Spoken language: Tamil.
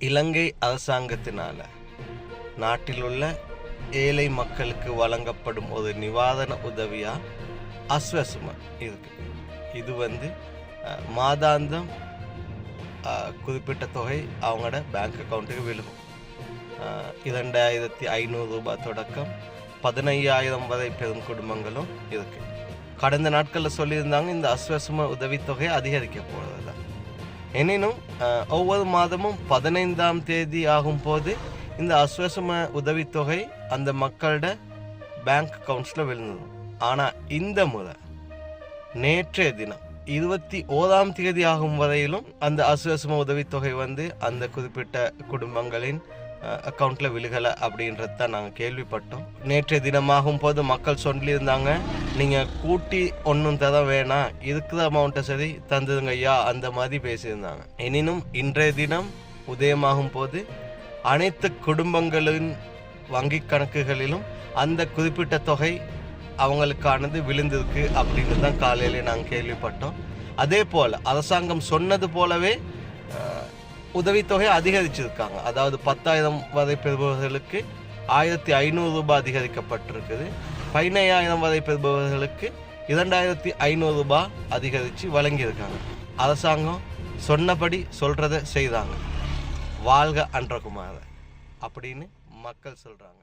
இலங்கை அரசாங்கத்தினால நாட்டில் உள்ள ஏழை மக்களுக்கு வழங்கப்படும் ஒரு நிவாரண உதவியா அஸ்வசும இருக்கு. இது மாதாந்தம் குறிப்பிட்ட தொகை அவங்களோட பேங்க் அக்கௌண்ட்டுக்கு விழுகும். 2500 ரூபாய் தொடக்கம் 15,000 வரை பெரும் குடும்பங்களும் இருக்கு. கடந்த நாட்களில் சொல்லியிருந்தாங்க இந்த அஸ்வசும உதவித்தொகை அதிகரிக்க போகிறதா. எனினும் ஒவ்வொரு மாதமும் 15ஆம் தேதி ஆகும் போது இந்த அஸ்வசும உதவித்தொகை அந்த மக்களோட பேங்க் அக்கௌண்ட்ஸில் விழுந்தது. ஆனால் இந்த முறை நேற்றைய தினம் 21ஆம் தேதி ஆகும் வரையிலும் அந்த அஸ்வசும உதவித்தொகை அந்த குறிப்பிட்ட குடும்பங்களின் அக்கௌண்ட்டில் விழுகலை அப்படின்றது தான் நாங்கள் கேள்விப்பட்டோம். நேற்றைய தினமாகும் போது மக்கள் சொல்லியிருந்தாங்க, நீங்கள் கூட்டி ஒன்றும் தர வேணாம், இருக்கிற அமௌண்ட்டை சரி தந்துடுங்க ஐயா, அந்த மாதிரி பேசியிருந்தாங்க. எனினும் இன்றைய தினம் உதயமாகும் போது அனைத்து குடும்பங்களின் வங்கி கணக்குகளிலும் அந்த குறிப்பிட்ட தொகை அவங்களுக்கானது விழுந்திருக்கு அப்படின்னு தான் காலையிலே நாங்கள் கேள்விப்பட்டோம். அதே போல் அரசாங்கம் சொன்னது போலவே உதவித்தொகை அதிகரிச்சிருக்காங்க. அதாவது 10,000 வரை பெறுபவர்களுக்கு 1,500 ரூபாய் அதிகரிக்கப்பட்டிருக்குது. 15,000 வரை பெறுபவர்களுக்கு 2,500 ரூபாய் அதிகரித்து வழங்கியிருக்காங்க. அரசாங்கம் சொன்னபடி சொல்கிறத செய்தாங்க. வாழ்க அன்றகுமார அப்படின்னு மக்கள் சொல்கிறாங்க.